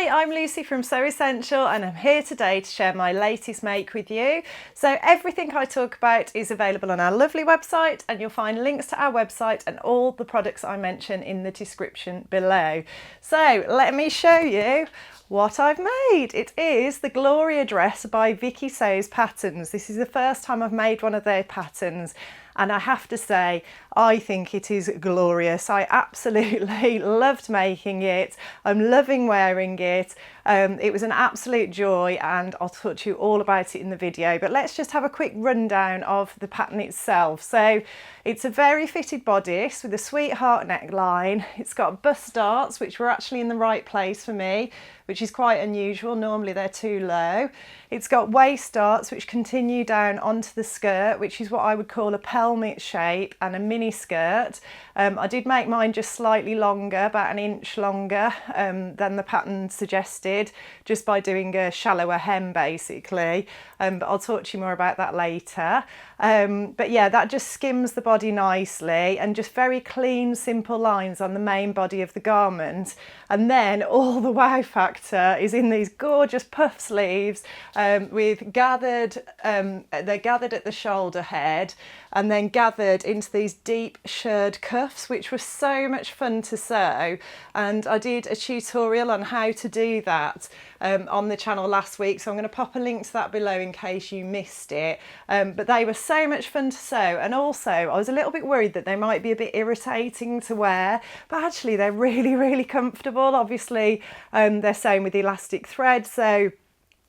Hi, I'm Lucy from Sew Essential and I'm here today to share my latest make with you. So everything I talk about is available on our lovely website, and you'll find links to our website and all the products I mention in the description below. So let me show you what I've made. It is the Gloria dress by Viki Sews patterns. This is the first time I've made one of their patterns, and I have to say I think it is glorious. I absolutely loved making it. I'm loving wearing it. It was an absolute joy, and I'll talk to you all about it in the video, but let's just have a quick rundown of the pattern itself. So it's a very fitted bodice with a sweetheart neckline. It's got bust darts, which were actually in the right place for me, which is quite unusual. Normally they're too low. It's got waist darts which continue down onto the skirt, which is what I would call a pelmet shape, and a mini skirt. I did make mine just slightly longer, about an inch longer than the pattern suggested, just by doing a shallower hem basically. But I'll talk to you more about that later. But yeah, that just skims the body nicely, and just very clean, simple lines on the main body of the garment. And then all the wow factor is in these gorgeous puff sleeves with gathered, they're gathered at the shoulder head and then gathered into these deep shirred cuffs, which were so much fun to sew. And I did a tutorial on how to do that on the channel last week, so I'm going to pop a link to that below in case you missed it. But they were so much fun to sew, and also I was a little bit worried that they might be a bit irritating to wear, but actually they're really comfortable. Obviously they're sewn with elastic thread, so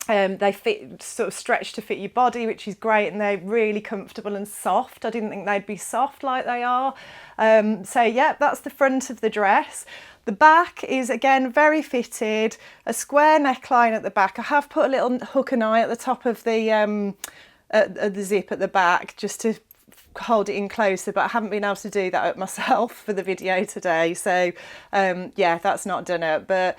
they fit, sort of stretch to fit your body, which is great, and they're really comfortable and soft. I didn't think they'd be soft like they are. So yeah, that's the front of the dress. The back is again very fitted, a square neckline at the back. I have put a little hook and eye at the top of the zip at the back just to hold it in closer, but I haven't been able to do that myself for the video today, so yeah, that's not done it. But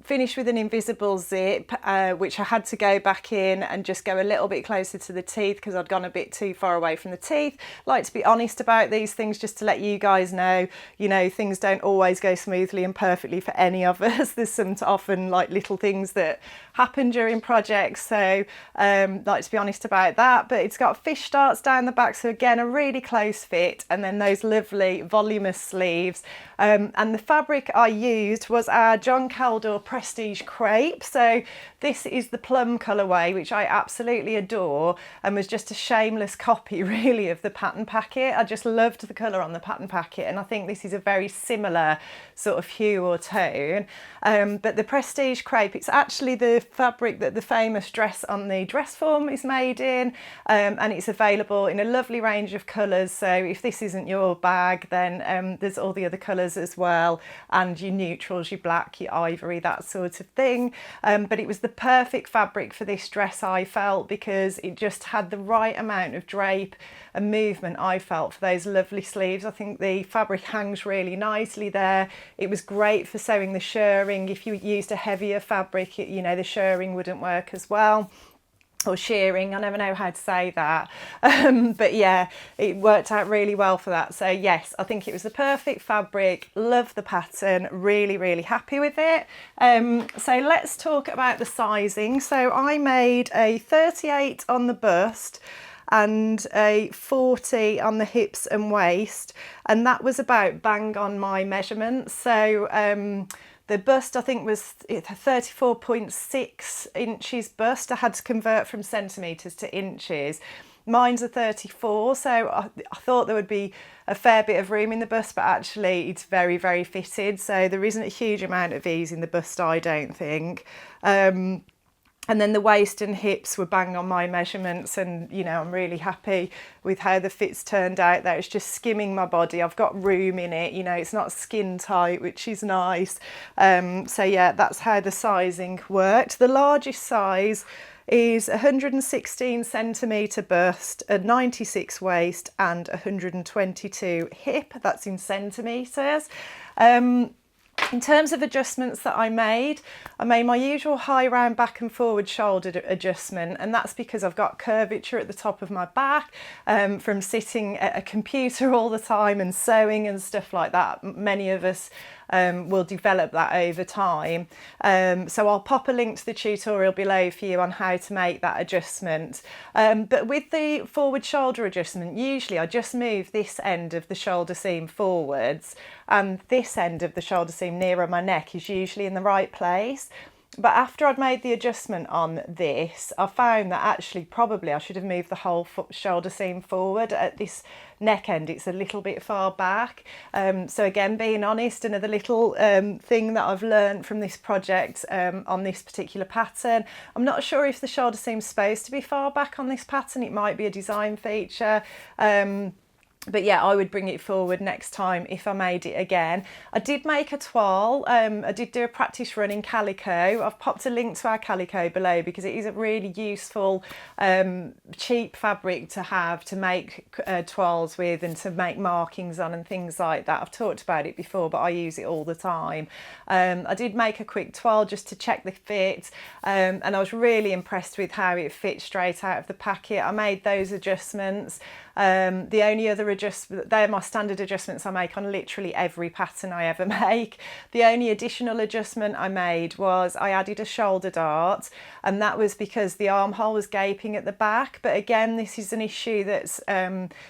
finished with an invisible zip, which I had to go back in and just go a little bit closer to the teeth because I'd gone a bit too far away from the teeth. Like to be honest about these things, just to let you guys know, you know, things don't always go smoothly and perfectly for any of us. There's some often like little things that happen during projects, so like to be honest about that. But it's got fish darts down the back, so again a really close fit, and then those lovely voluminous sleeves. And the fabric I used was our John Caldor Prestige Crepe. So this is the plum colourway, which I absolutely adore, and was just a shameless copy really of the pattern packet. I just loved the colour on the pattern packet, and I think this is a very similar sort of hue or tone. But the Prestige Crepe, it's actually the fabric that the famous dress on the dress form is made in, and it's available in a lovely range of colours. So if this isn't your bag, then there's all the other colours as well, and your neutrals, your black, your ivory, that sort of thing. But it was the perfect fabric for this dress, I felt, because it just had the right amount of drape and movement, I felt, for those lovely sleeves. I think the fabric hangs really nicely there. It was great for sewing the shirring. If you used a heavier fabric, you know, the shirring wouldn't work as well. Or shearing, I never know how to say that. But yeah, it worked out really well for that. So yes, I think it was the perfect fabric. Love the pattern, really happy with it. So let's talk about the sizing. So I made a 38 on the bust and a 40 on the hips and waist, and that was about bang on my measurements. So the bust, I think, was 34.6 inches bust. I had to convert from centimetres to inches. Mine's a 34, so I thought there would be a fair bit of room in the bust, but actually it's very fitted, so there isn't a huge amount of ease in the bust, I don't think. And then the waist and hips were bang on my measurements, and you know, I'm really happy with how the fits turned out there. It's just skimming my body. I've got room in it, you know, it's not skin tight, which is nice. So yeah, that's how the sizing worked. The largest size is 116 centimetre bust, a 96 waist and 122 hip. That's in centimetres. In terms of adjustments that I made my usual high round back and forward shoulder adjustment, and that's because I've got curvature at the top of my back from sitting at a computer all the time and sewing and stuff like that. Many of us we'll develop that over time. So I'll pop a link to the tutorial below for you on how to make that adjustment. But with the forward shoulder adjustment, usually I just move this end of the shoulder seam forwards, and this end of the shoulder seam nearer my neck is usually in the right place. But after I'd made the adjustment on this, I found that actually probably I should have moved the whole shoulder seam forward. At this neck end, it's a little bit far back. So again, being honest, another little thing that I've learned from this project on this particular pattern. I'm not sure if the shoulder seam's supposed to be far back on this pattern. It might be a design feature. But yeah, I would bring it forward next time if I made it again. I did make a toile. I did do a practice run in calico. I've popped a link to our calico below because it is a really useful, cheap fabric to have to make toiles with and to make markings on and things like that. I've talked about it before, but I use it all the time. I did make a quick toile just to check the fit, and I was really impressed with how it fit straight out of the packet. I made those adjustments. The only other adjustment, they're my standard adjustments I make on literally every pattern I ever make. The only additional adjustment I made was I added a shoulder dart, and that was because the armhole was gaping at the back. But again, this is an issue that's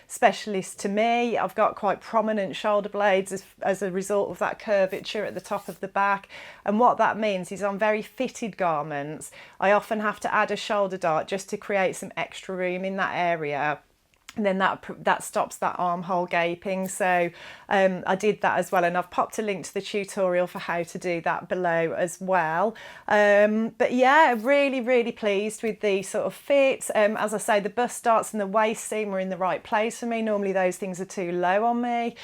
specialist to me. I've got quite prominent shoulder blades as a result of that curvature at the top of the back. And what that means is on very fitted garments, I often have to add a shoulder dart just to create some extra room in that area. And then that stops that armhole gaping. So I did that as well, and I've popped a link to the tutorial for how to do that below as well. But yeah, really pleased with the sort of fit. As I say, the bust darts and the waist seam were in the right place for me. Normally those things are too low on me.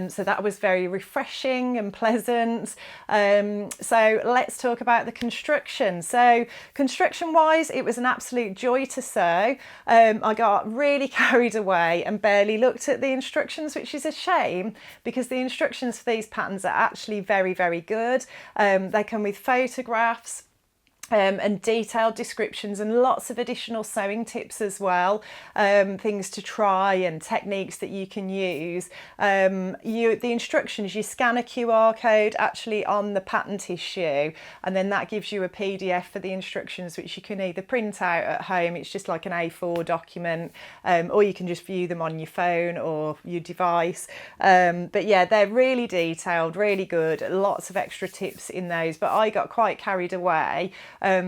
So that was very refreshing and pleasant. So let's talk about the construction. So construction wise, it was an absolute joy to sew. I got really carried away and barely looked at the instructions, which is a shame because the instructions for these patterns are actually very good. They come with photographs and detailed descriptions and lots of additional sewing tips as well, things to try and techniques that you can use. The instructions, you scan a QR code actually on the pattern tissue, and then that gives you a PDF for the instructions, which you can either print out at home, it's just like an A4 document, or you can just view them on your phone or your device. But yeah, they're really detailed, really good, lots of extra tips in those, but I got quite carried away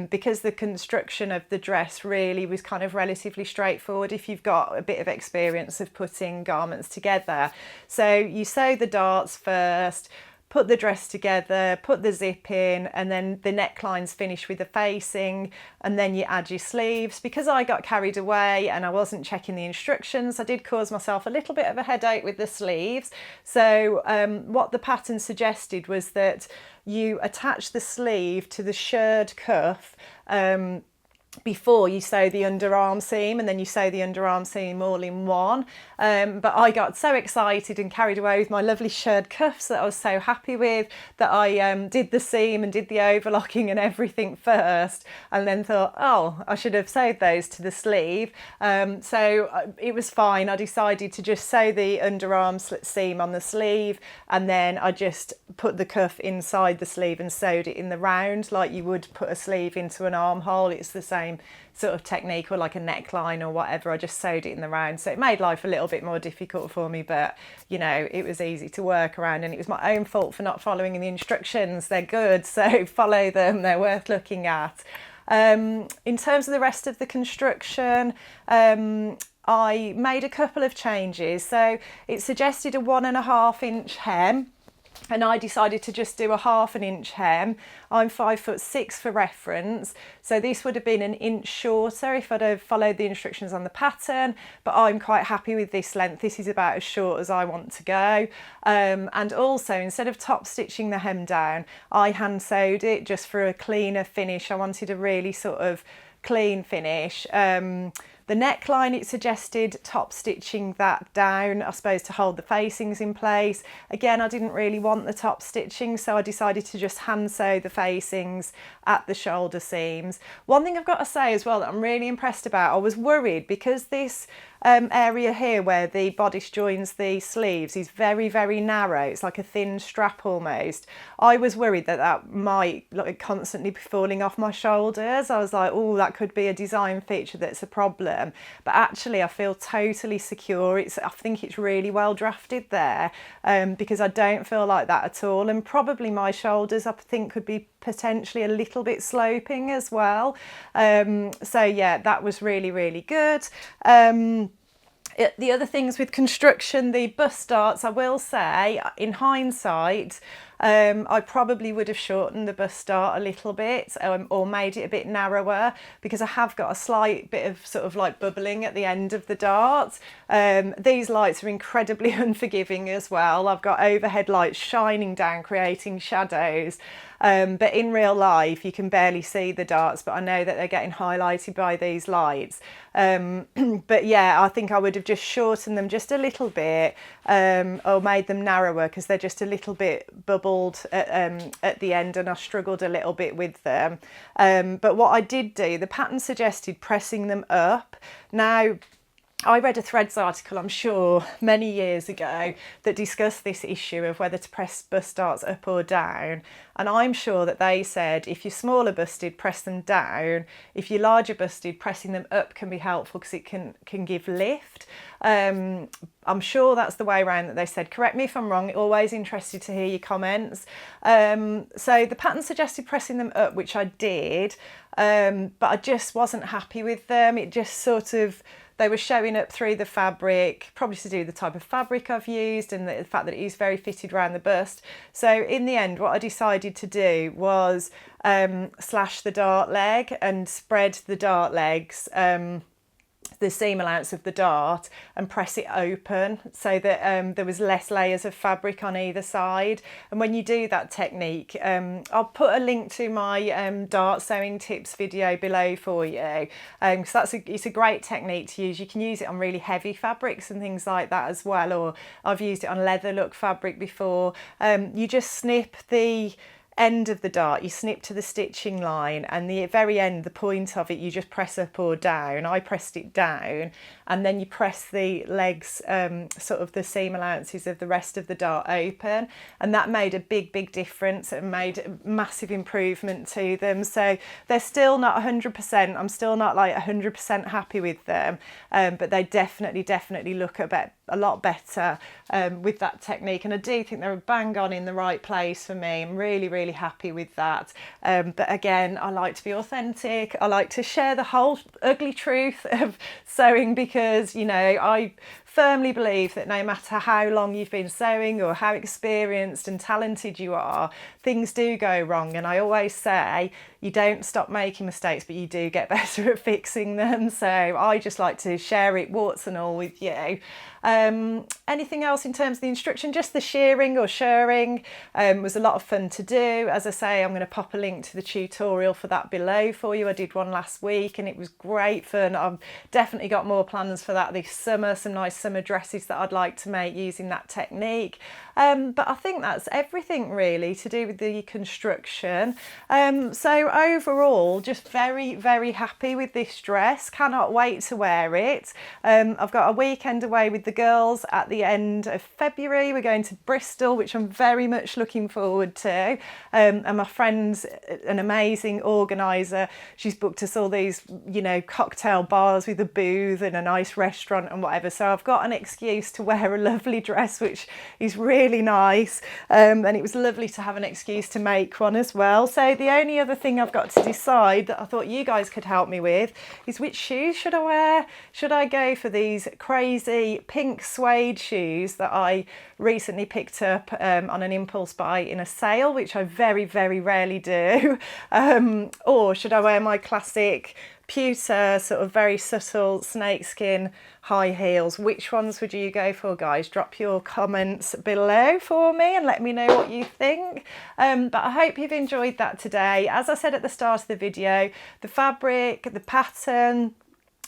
because the construction of the dress really was kind of relatively straightforward if you've got a bit of experience of putting garments together. So you sew the darts first, put the dress together, put the zip in, and then the neckline's finished with the facing, and then you add your sleeves. Because I got carried away and I wasn't checking the instructions, I did cause myself a little bit of a headache with the sleeves. So what the pattern suggested was that you attach the sleeve to the shirred cuff before you sew the underarm seam, and then you sew the underarm seam all in one. But I got so excited and carried away with my lovely shirred cuffs that I was so happy with that I did the seam and did the overlocking and everything first, and then thought, oh, I should have sewed those to the sleeve. So it was fine. I decided to just sew the underarm seam on the sleeve, and then I just put the cuff inside the sleeve and sewed it in the round like you would put a sleeve into an armhole. It's the same sort of technique, or like a neckline or whatever. I just sewed it in the round, so it made life a little bit more difficult for me, but you know, it was easy to work around, and it was my own fault for not following the instructions. They're good, so follow them, they're worth looking at. In terms of the rest of the construction, I made a couple of changes. So it suggested a 1.5 inch hem, and I decided to just do a 1/2 inch hem. I'm 5'6" for reference, so this would have been an inch shorter if I'd have followed the instructions on the pattern, but I'm quite happy with this length. This is about as short as I want to go. And also, instead of top stitching the hem down, I hand sewed it just for a cleaner finish. I wanted a really sort of clean finish. The neckline, it suggested top stitching that down, I suppose, to hold the facings in place. Again, I didn't really want the top stitching, so I decided to just hand sew the facings at the shoulder seams. One thing I've got to say as well that I'm really impressed about, I was worried because this area here where the bodice joins the sleeves is very, very narrow. It's like a thin strap almost. I was worried that that might like constantly be falling off my shoulders. I was like, oh, that could be a design feature that's a problem. But actually I feel totally secure. I think it's really well drafted there, because I don't feel like that at all. And probably my shoulders I think could be potentially a little bit sloping as well. So yeah, that was really, really good. The other things with construction, the bust darts, I will say in hindsight, I probably would have shortened the bust dart a little bit, or made it a bit narrower, because I have got a slight bit of sort of like bubbling at the end of the dart. These lights are incredibly unforgiving as well. I've got overhead lights shining down, creating shadows. But in real life you can barely see the darts, but I know that they're getting highlighted by these lights. But yeah, I think I would have just shortened them just a little bit, or made them narrower, because they're just a little bit bubbled at the end, and I struggled a little bit with them. But what I did do, the pattern suggested pressing them up. Now, I read a Threads article, I'm sure, many years ago that discussed this issue of whether to press bust darts up or down. And I'm sure that they said if you're smaller busted, press them down. If you're larger busted, pressing them up can be helpful because it can give lift. I'm sure that's the way around that they said. Correct me if I'm wrong, always interested to hear your comments. So the pattern suggested pressing them up, which I did, but I just wasn't happy with them. It just sort of, they were showing up through the fabric, probably to do with the type of fabric I've used and the fact that it is very fitted around the bust. So in the end, what I decided to do was slash the dart leg and spread the dart legs, the seam allowance of the dart, and press it open so that there was less layers of fabric on either side. And when you do that technique, I'll put a link to my dart sewing tips video below for you, because it's a great technique to use. You can use it on really heavy fabrics and things like that as well, or I've used it on leather look fabric before. You just snip the end of the dart, you snip to the stitching line, and the very end, the point of it, you just press up or down. I pressed it down, and then you press the legs, sort of the seam allowances of the rest of the dart open, and that made a big difference and made a massive improvement to them. So they're still not 100%, I'm still not like 100% happy with them, but they definitely look a lot better with that technique, and I do think they're bang on in the right place for me. I'm really happy with that, but again, I like to be authentic. I like to share the whole ugly truth of sewing, because you know, I firmly believe that no matter how long you've been sewing or how experienced and talented you are, things do go wrong, and I always say you don't stop making mistakes, but you do get better at fixing them. So I just like to share it warts and all with you. Anything else in terms of the instruction? Just the shearing or shirring was a lot of fun to do. As I say, I'm going to pop a link to the tutorial for that below for you. I did one last week and it was great fun. I've definitely got more plans for that this summer, some nice summer dresses that I'd like to make using that technique. But I think that's everything really to do with the construction. So overall, just very happy with this dress. Cannot wait to wear it. I've got a weekend away with the girls at the end of February. We're going to Bristol, which I'm very much looking forward to. And my friend's an amazing organiser. She's booked us all these, you know, cocktail bars with a booth and a nice restaurant and whatever. So I've got an excuse to wear a lovely dress, which is really nice. And it was lovely to have an excuse to make one as well. So the only other thing I've got to decide that I thought you guys could help me with is which shoes should I wear? Should I go for these crazy pink suede shoes that I recently picked up on an impulse buy in a sale, which I very rarely do, or should I wear my classic pewter sort of very subtle snakeskin high heels? Which ones would you go for, guys? Drop your comments below for me and let me know what you think. But I hope you've enjoyed that today. As I said at the start of the video, the fabric, the pattern,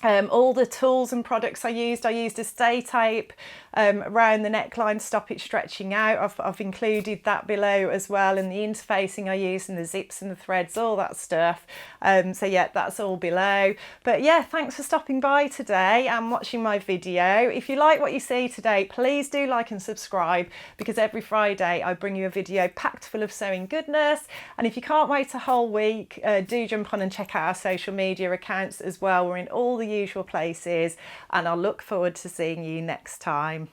All the tools and products I used a stay tape around the neckline to stop it stretching out. I've included that below as well, and the interfacing I used and the zips and the threads, all that stuff. So yeah, that's all below. But yeah, thanks for stopping by today and watching my video. If you like what you see today, please do like and subscribe, because every Friday I bring you a video packed full of sewing goodness. And if you can't wait a whole week, do jump on and check out our social media accounts as well. We're in all the usual places, and I'll look forward to seeing you next time.